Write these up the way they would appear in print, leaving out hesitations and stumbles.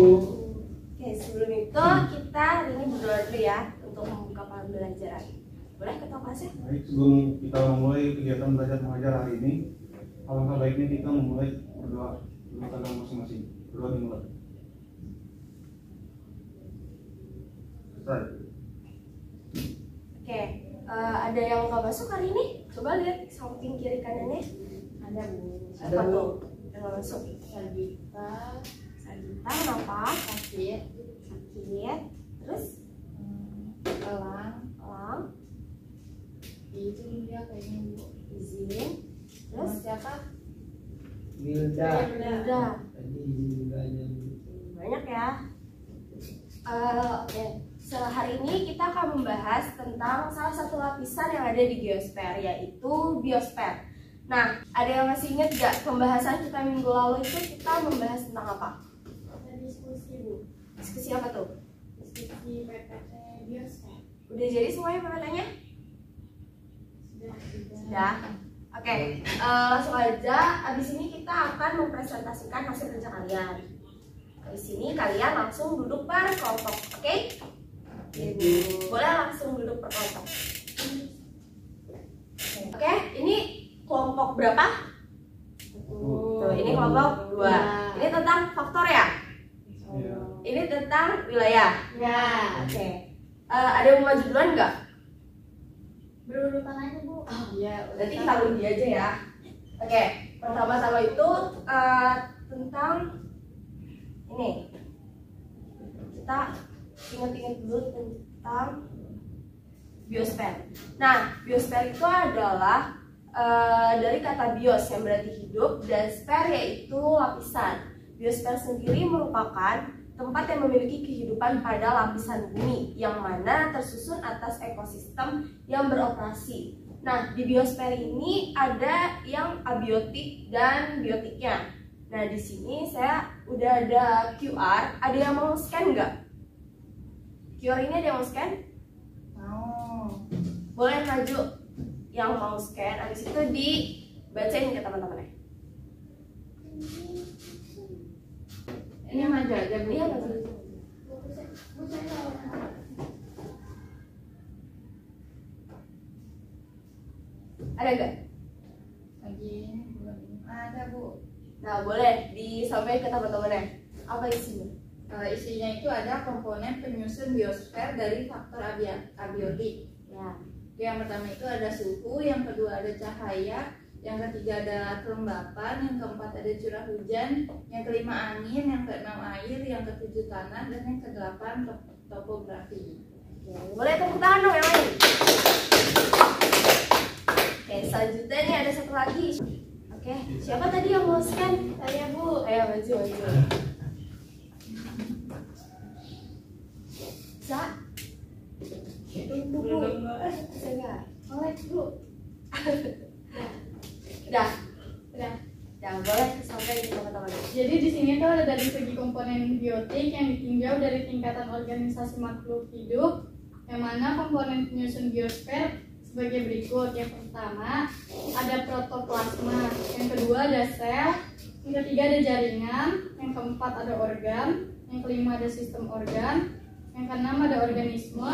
Oke, sebelum itu kita hari ini berdoa dulu ya untuk membuka pembelajaran. Boleh ketua kelasnya? Baik, sebelum kita memulai kegiatan belajar mengajar hari ini, alangkah baiknya kita memulai berdoa menurut agama masing-masing. Berdoa dimulai. Selesai. Oke, ada yang nggak masuk hari ini? Coba lihat samping kiri kanannya. Ada Bu. Apa tuh yang nggak masuk? Sagita, Kenapa? sakit, Sakit. Terus elang, itu dia kayaknya Bu. izin. Terus Terus siapa? Wilda. udah Tadi Wildanya. banyak ya. Oke. Hari ini kita akan membahas tentang salah satu lapisan yang ada di geosfer, yaitu biosfer. Nah, ada yang masih ingat gak pembahasan kita minggu lalu itu kita membahas tentang apa? Diskusi Bu. Diskusi apa tuh? Diskusi PPT biosfer. Udah jadi semuanya PPT-nya? Sudah. Oke, langsung aja. Abis ini kita akan mempresentasikan hasil kerja kalian. Di sini kalian langsung duduk per kelompok, oke? Boleh langsung duduk per kelompok. Oke, ini kelompok berapa? Tuh, ini kelompok 2. Ini tentang faktor ya? Iya. Ini tentang wilayah. Ya. Oke. Ada yang mau maju duluan nggak? Berurutan aja Bu. Iya, berarti kita undi aja ya. Oke, pertama-tama itu tentang ini. Kita ingat-ingat dulu tentang biosfer. Nah, biosfer itu adalah dari kata bios yang berarti hidup dan sfer yaitu lapisan. Biosfer sendiri merupakan tempat yang memiliki kehidupan pada lapisan bumi yang mana tersusun atas ekosistem yang beroperasi. Nah, di biosfer ini ada yang abiotik dan biotiknya. Nah, di sini saya udah ada QR. Ada yang mau scan nggak? QR ini ada yang mau scan? Mau. Boleh maju yang mau scan. Habis itu dibacain ke teman-temannya. Ini maju aja Bu. Iya, maju. Ada nggak? Lagi belum ada Bu. Nah, boleh disampaikan ke teman-temannya. Apa isinya? Isinya itu ada komponen penyusun biosfer dari faktor abiotik. Ya. Yang pertama itu ada suhu, yang kedua ada cahaya, yang ketiga ada kelembapan, yang keempat ada curah hujan, yang kelima angin, yang keenam air, yang ketujuh tanah, dan yang kedelapan topografi. Boleh tepuk tangan dong yang lain. Oke, selanjutnya nih ada satu lagi. Oke, siapa tadi yang mau scan? Saya Bu. Ayo maju. Bisa? Tunggu Bu. Bisa nggak? Oleh Bu. Udah. Udah. Ya, boleh sampai di teman-teman. Jadi di sini tuh ada dari segi komponen biotik yang ditinjau dari tingkatan organisasi makhluk hidup, yang mana komponen penyusun biosfer sebagai berikut. Yang pertama ada protoplasma, yang kedua ada sel, yang ketiga ada jaringan, yang keempat ada organ, yang kelima ada sistem organ, yang keenam ada organisme,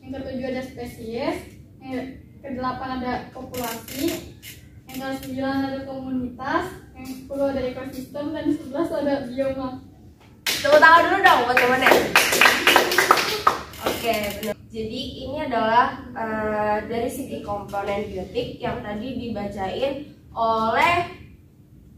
yang ketujuh ada spesies, yang kedelapan ada populasi, yang ke-9 ada komunitas, yang 10 ada ekosistem, dan 11 ada bioma. Tepuk tangan dulu dong buat temennya. Oke, benar. Jadi ini adalah dari segi komponen biotik yang tadi dibacain oleh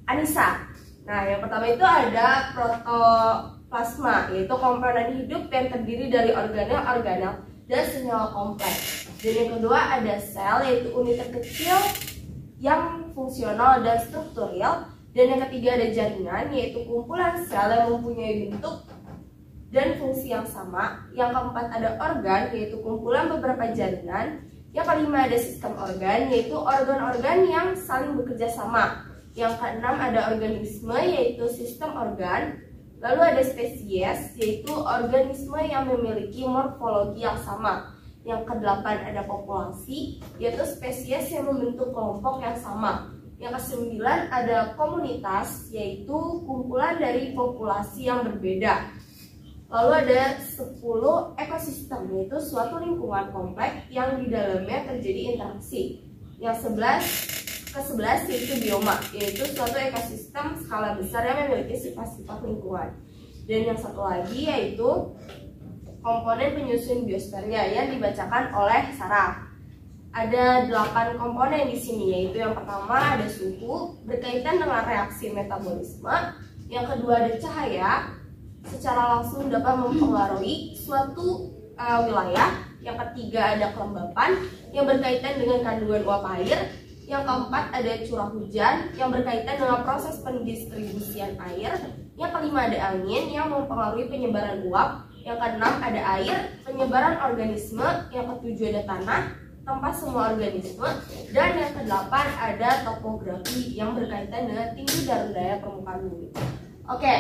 Anissa. Nah, yang pertama itu ada protoplasma, yaitu komponen hidup yang terdiri dari organel dan senyawa kompleks. Dan yang kedua ada sel, yaitu unit terkecil yang fungsional dan strukturil. Dan yang ketiga ada jaringan, yaitu kumpulan sel yang mempunyai bentuk dan fungsi yang sama. Yang keempat ada organ, yaitu kumpulan beberapa jaringan. Yang kelima ada sistem organ, yaitu organ-organ yang saling bekerja sama. Yang keenam ada organisme, yaitu sistem organ. Lalu ada spesies, yaitu organisme yang memiliki morfologi yang sama. Yang kedelapan ada populasi, yaitu spesies yang membentuk kelompok yang sama. Yang kesembilan ada komunitas, yaitu kumpulan dari populasi yang berbeda. Lalu ada 10 ekosistem, yaitu suatu lingkungan kompleks yang di dalamnya terjadi interaksi. Yang ke-11 yaitu bioma, yaitu suatu ekosistem skala besar yang memiliki sifat-sifat lingkungan. Dan yang satu lagi yaitu komponen penyusun biosfernya yang dibacakan oleh Sarah. Ada 8 komponen di sini, yaitu yang pertama ada suhu berkaitan dengan reaksi metabolisme, yang kedua ada cahaya secara langsung dapat mempengaruhi suatu wilayah, yang ketiga ada kelembapan yang berkaitan dengan kandungan uap air, yang keempat ada curah hujan yang berkaitan dengan proses pendistribusian air, yang kelima ada angin yang mempengaruhi penyebaran uap, yang keenam ada air, penyebaran organisme, yang ketujuh ada tanah, tempat semua organisme, dan yang kedelapan ada topografi yang berkaitan dengan tinggi dan rendahnya permukaan bumi. Oke,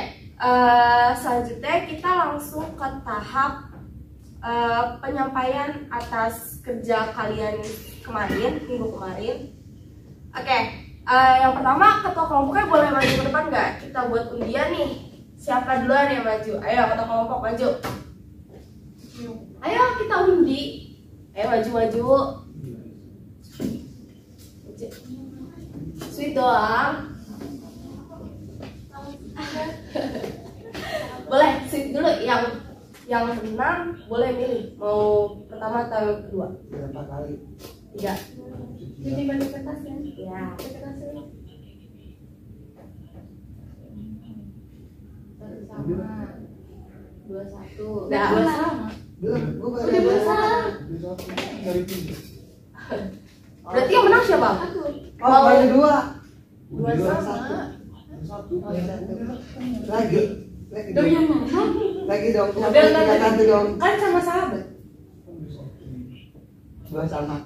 selanjutnya kita langsung ke tahap penyampaian atas kerja kalian minggu kemarin. Oke, yang pertama ketua kelompoknya boleh maju ke depan nggak? Kita buat undian nih. Siapa duluan yang maju? Ayo ketua kelompok maju. Ayo kita undi. Ayo maju. Sweet doang. Boleh sweet dulu, yang menang boleh milih mau pertama atau kedua. Berapa kali? 3. Jadi bagi kertas ya? Ya. Sama 21. Nah, Dua sama. Belum, gua baru Udah berusaha. Dari 3. Berarti yang menang siapa? Aku. Oh, baru 2. Dua sama. Satu. Lagi. Dong yang mana? Lagi dong. Udah, Tiga satu dong. Kan sama sahabat. 2 sama.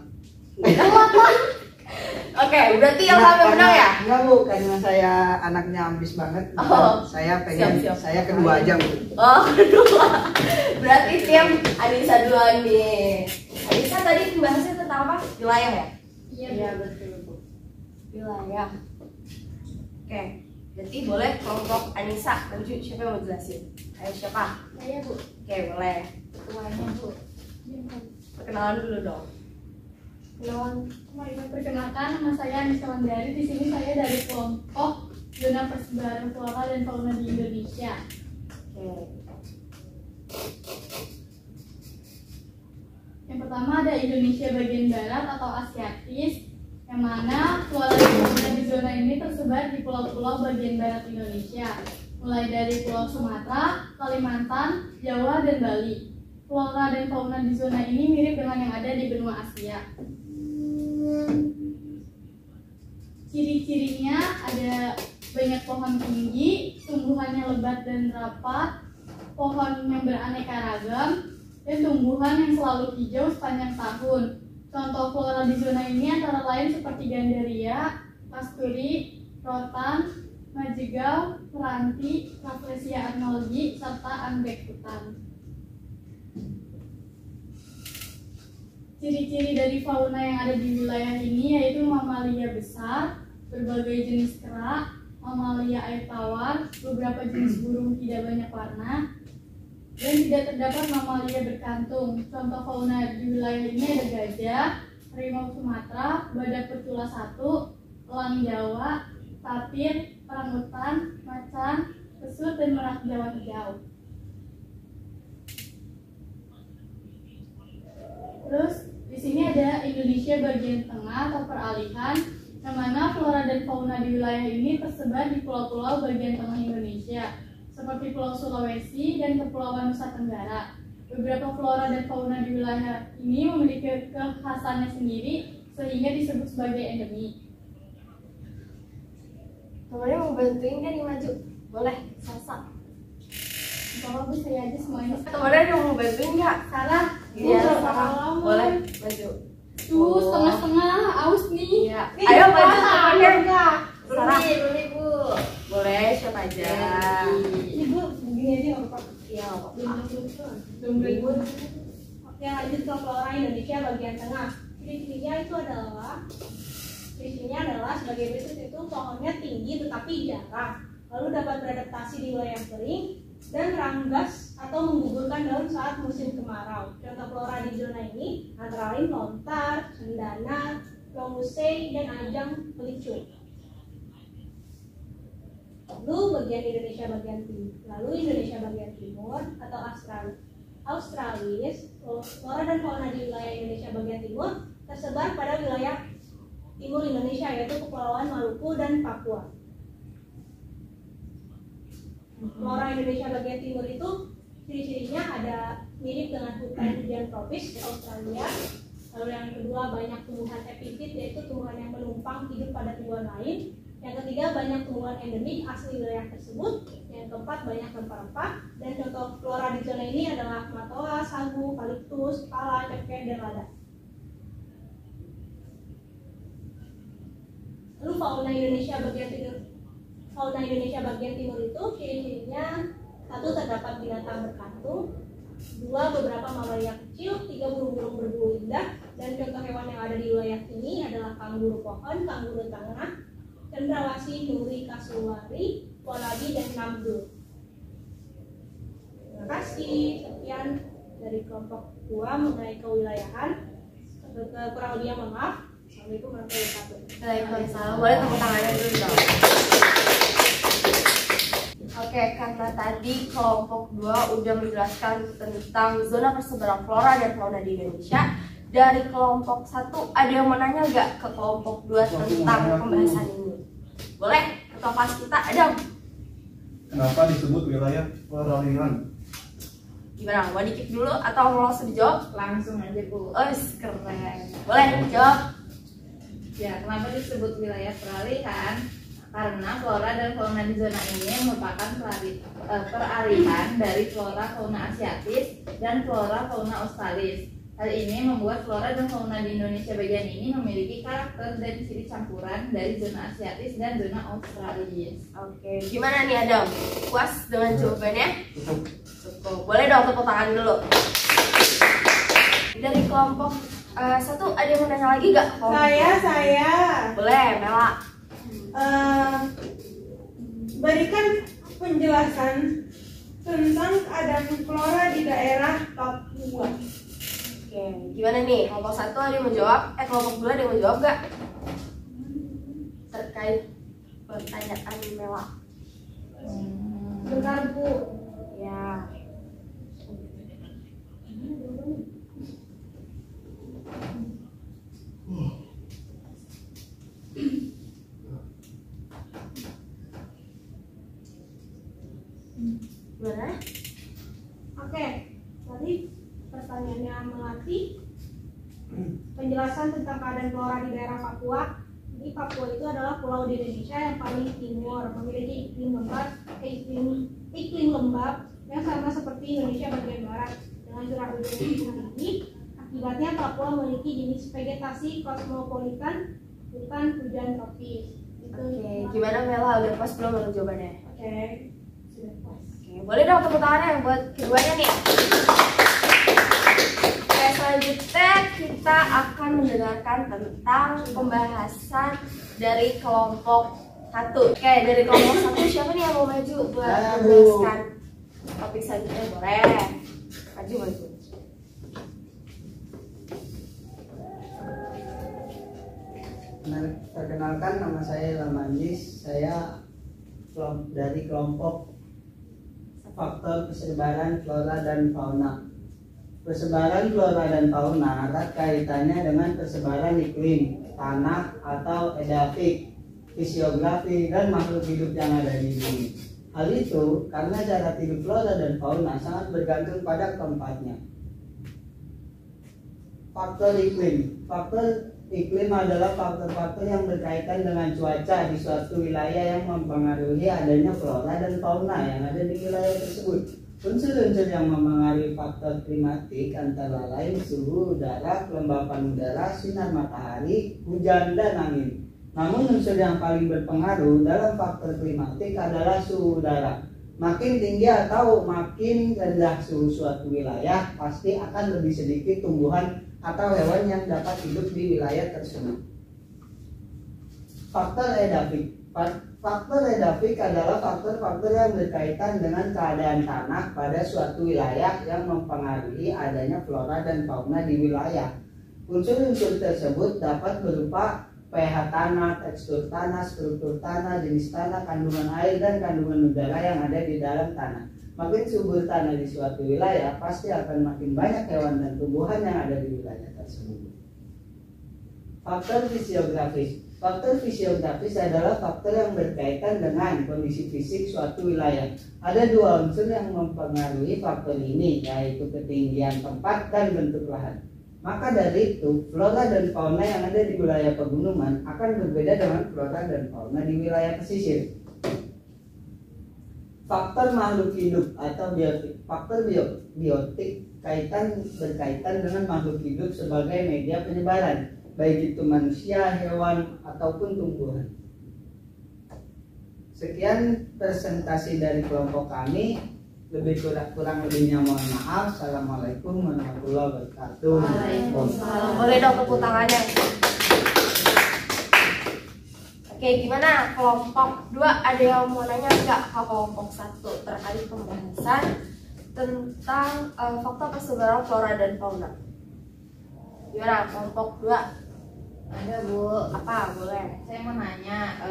Oke, berarti yang sampai menang ya? Enggak Bu, karena saya anaknya ambis banget. Oh. Saya pengen Siap. saya kedua aja Bu. Oh, kedua. Berarti tim Anissa duluan nih. Anissa tadi bahasnya tentang apa? Wilayah ya? Iya, betul Bu. Wilayah. Oke, berarti boleh kelompok Anissa maju. Siapa yang mau jelasin? Ayo siapa? saya Bu. Oke, boleh. Ketuanya Bu. Perkenalan dulu dong. Perkenalkan, nama saya Anissa Wandari. Di sini saya dari kelompok Zona Persebaran Flora dan Fauna di Indonesia. Oke. Yang pertama ada Indonesia bagian barat atau Asiatis, yang mana flora dan fauna di zona ini tersebar di pulau-pulau bagian barat Indonesia, mulai dari Pulau Sumatera, Kalimantan, Jawa, dan Bali. Flora dan fauna di zona ini mirip dengan yang ada di benua Asia. Ciri-cirinya ada banyak pohon tinggi, tumbuhannya lebat dan rapat, pohon yang beraneka ragam, dan tumbuhan yang selalu hijau sepanjang tahun. Contoh flora di zona ini antara lain seperti gandaria, kasturi, rotan, majigau, meranti, Rafflesia arnoldi, serta anggrek hutan. Ciri-ciri dari fauna yang ada di wilayah ini yaitu mamalia besar, berbagai jenis kera, mamalia air tawar, beberapa jenis burung tidak banyak warna, dan tidak terdapat mamalia berkantung. Contoh fauna di wilayah ini ada gajah, harimau Sumatera, badak bertulah 1, elang Jawa, tapir, orangutan, macan, kesut, dan merak Jawa hijau. Terus di sini ada Indonesia bagian tengah atau peralihan, yang mana flora dan fauna di wilayah ini tersebar di pulau-pulau bagian tengah Indonesia, seperti Pulau Sulawesi dan Kepulauan Nusa Tenggara. Beberapa flora dan fauna di wilayah ini memiliki kekhasannya sendiri sehingga disebut sebagai endemi. Temannya mau bantuin kan nih maju? Boleh, Sasa. Kalau Bu, saya aja semuanya. Temannya ada yang mau bantuin nggak? Sarah, Iya, Bu, Sarah. Boleh, maju. tuh setengah-setengah, aus nih. Iya. Ayo maju temannya. Sarah. Ruli Bu. Boleh, siapa aja? Ibu begini aja nggak apa-apa. Iya, nggak apa-apa. Belum. Oke, lanjut ke flora Indonesia bagian tengah. Ciri-cirinya adalah sebagai berikut, itu pohonnya tinggi tetapi jarang, lalu dapat beradaptasi di wilayah kering dan ranggas atau menggugurkan daun saat musim kemarau. Contoh flora di zona ini antara lain lontar, cendana, lomusei, dan ajang pelicin. Lalu Indonesia bagian timur atau Australis, flora dan fauna di wilayah Indonesia bagian timur tersebar pada wilayah timur Indonesia, yaitu Kepulauan Maluku dan Papua. Flora Indonesia bagian timur itu ciri-cirinya ada mirip dengan hutan hujan tropis di Australia. Lalu yang kedua, banyak tumbuhan epifit, yaitu tumbuhan yang menumpang hidup pada tumbuhan lain. Yang ketiga, banyak tumbuhan endemik asli wilayah tersebut. Yang keempat, banyak rempah-rempah. Dan contoh flora di zona ini adalah matoa, sagu, eukaliptus, pala, cengkeh, dan lada. Lalu fauna Indonesia bagian timur itu ciri-cirinya: 1. Terdapat binatang berkantung, 2. Beberapa mamalia kecil, 3. Burung-burung berbulu indah. Dan contoh hewan yang ada di wilayah ini adalah kanguru pohon, kanguru tengah, cendrawasih, nuri, kasuari, walabi, dan namdul. Terima kasih. Sekian dari kelompok 2 mengenai kewilayahan. Kurang lebihnya mohon maaf. Assalamualaikum warahmatullahi wabarakatuh. Waalaikumsalam. Boleh tepuk tangannya dulu dong. Oke, karena tadi kelompok 2 udah menjelaskan tentang zona persebaran flora dan fauna di Indonesia, dari kelompok 1 ada yang mau nanya nggak ke kelompok 2 tentang pembahasan ini? Boleh? Ketua kelas kita Adam. Kenapa disebut wilayah peralihan? Gimana? Mau dikit dulu atau mau langsung dijawab? Langsung aja Bu. Oh, keren. Boleh dijawab? Ya, kenapa disebut wilayah peralihan? Karena flora dan fauna di zona ini merupakan peralihan dari flora fauna asiatis dan flora fauna australis. Hal ini membuat flora dan fauna di Indonesia bagian ini memiliki karakter dan ciri campuran dari zona asiatis dan zona australis. Oke, gimana nih Adam? Puas dengan jawabannya? Cukup. Cukup. Boleh dong tepuk tangan dulu. Dari kelompok 1 ada yang mau nanya lagi nggak? Saya Boleh, Mela. berikan penjelasan tentang keadaan flora di daerah Papua. Oke, gimana nih? Kelompok 1 ada yang menjawab? Kelompok 2 ada yang menjawab nggak? Terkait pertanyaan Mela. Bentar Bu. Ya. Gimana? Oke, tadi pertanyaannya Melati. Penjelasan tentang keadaan flora di daerah Papua. Jadi Papua itu adalah pulau di Indonesia yang paling timur, memiliki iklim lembab yang sama seperti Indonesia bagian barat dengan curah hujan yang tinggi. Akibatnya Papua memiliki jenis vegetasi kosmopolitan, bukan hujan tropis. Oke, gimana Mela? Udah pas belum menurut jawabannya? Oke, sudah pas. Oke, boleh dong tepuk tangannya buat keduanya nih. Oke, selanjutnya kita akan mendengarkan tentang pembahasan dari kelompok 1. Oke, dari kelompok 1 siapa nih yang mau maju buat menjelaskan topik selanjutnya? Boleh. Maju. Perkenalkan, nama saya Ilham Anjis. Saya dari kelompok faktor persebaran flora dan fauna. Persebaran flora dan fauna erat kaitannya dengan persebaran iklim, tanah atau edafik, fisiografi, dan makhluk hidup yang ada di bumi. Hal itu karena cara hidup flora dan fauna sangat bergantung pada tempatnya. Faktor iklim. Faktor iklim adalah faktor-faktor yang berkaitan dengan cuaca di suatu wilayah yang mempengaruhi adanya flora dan fauna yang ada di wilayah tersebut. Unsur-unsur yang mempengaruhi faktor klimatik antara lain suhu udara, kelembapan udara, sinar matahari, hujan, dan angin. Namun unsur yang paling berpengaruh dalam faktor klimatik adalah suhu udara. Makin tinggi atau makin rendah suhu suatu wilayah, pasti akan lebih sedikit tumbuhan atau hewan yang dapat hidup di wilayah tersebut. Faktor edafik. Faktor edafik adalah faktor-faktor yang berkaitan dengan keadaan tanah pada suatu wilayah yang mempengaruhi adanya flora dan fauna di wilayah. Unsur-unsur tersebut dapat berupa pH tanah, tekstur tanah, struktur tanah, jenis tanah, kandungan air, dan kandungan udara yang ada di dalam tanah. Makin subur tanah di suatu wilayah, pasti akan makin banyak hewan dan tumbuhan yang ada di wilayah tersebut. Faktor fisiografis. Faktor fisiografis adalah faktor yang berkaitan dengan kondisi fisik suatu wilayah. Ada dua unsur yang mempengaruhi faktor ini, yaitu ketinggian tempat dan bentuk lahan. Maka dari itu, flora dan fauna yang ada di wilayah pegunungan akan berbeda dengan flora dan fauna di wilayah pesisir. Faktor makhluk hidup atau biotik. Faktor biotik berkaitan dengan makhluk hidup sebagai media penyebaran, baik itu manusia, hewan, ataupun tumbuhan. Sekian presentasi dari kelompok kami. Kurang lebihnya mohon maaf. Assalamualaikum warahmatullahi wabarakatuh. Waalaikumsalam. Boleh dong tepuk tangannya. Oke, gimana kelompok 2, ada yang mau nanya nggak ke kelompok 1 terkait pembahasan tentang faktor persebaran flora dan fauna? Gimana kelompok 2? Ada Bu. Apa? Boleh. Saya mau nanya,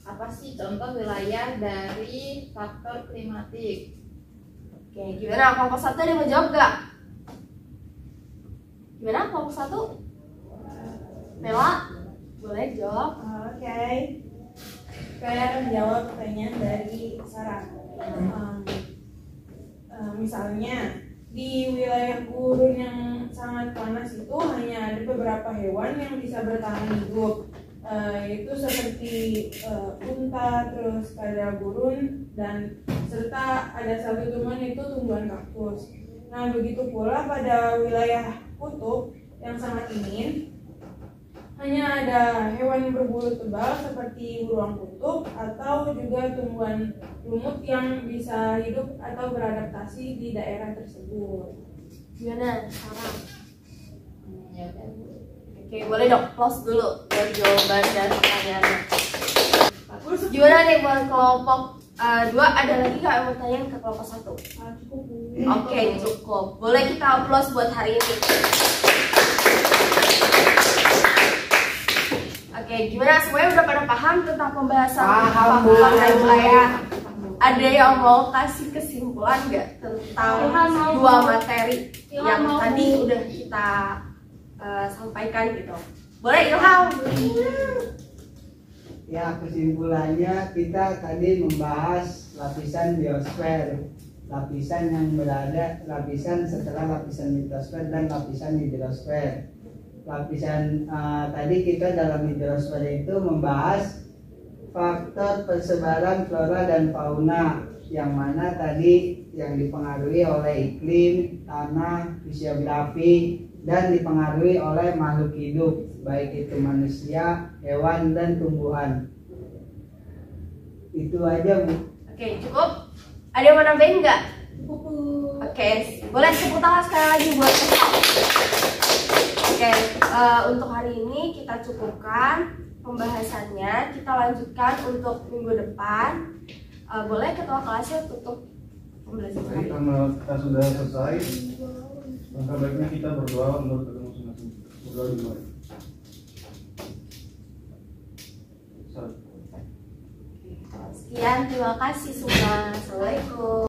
apa sih contoh wilayah dari faktor klimatik? Oke, gimana kelompok 1 ada yang mau jawab nggak? Gimana kelompok 1? Mela, boleh jawab? Oke. Saya menjawab pertanyaan dari Sarah. Misalnya di wilayah gurun yang sangat panas itu hanya ada beberapa hewan yang bisa bertahan hidup, yaitu seperti unta, terus kada gurun, dan serta ada satu tumbuhan itu tumbuhan kaktus. Nah, begitu pula pada wilayah kutub yang sangat dingin, hanya ada hewan berbulu tebal seperti beruang kutub atau juga tumbuhan lumut yang bisa hidup atau beradaptasi di daerah tersebut. Gimana Sarah? Ya udah Bu. Oke, boleh dong close dulu dari jawaban dan pertanyaannya. Gimana nih buat kelompok 2, ada lagi nggak yang mau tanya ke kelompok 1? Cukup Bu. Oke, cukup. Boleh kita applause buat hari ini. Oke, gimana semuanya udah pada paham tentang pembahasan faktor dan wilayah? Ada yang mau kasih kesimpulan nggak tentang dua materi yang tadi udah kita sampaikan gitu? Boleh Ilham? Ya, kesimpulannya kita tadi membahas lapisan biosfer, lapisan yang berada, lapisan setelah lapisan litosfer dan lapisan hidrosfer. Lapisan tadi kita dalam hidrosfer itu membahas faktor persebaran flora dan fauna, yang mana tadi yang dipengaruhi oleh iklim, tanah, fisiografi, dan dipengaruhi oleh makhluk hidup, baik itu manusia, hewan, dan tumbuhan. Itu aja Bu. Oke, cukup. Ada yang mau nambahin nggak? Oke, boleh tepuk tangan sekali lagi buat kita. Oke, untuk hari ini kita cukupkan pembahasannya. Kita lanjutkan untuk minggu depan. Boleh ketua kelasnya tutup pembelajaran Jadi hari ini. karena kita sudah selesai, langkah baiknya kita berdoa menurut kita masing-masing. Berdoa dulu. Sekian, terima kasih semua. Assalamualaikum.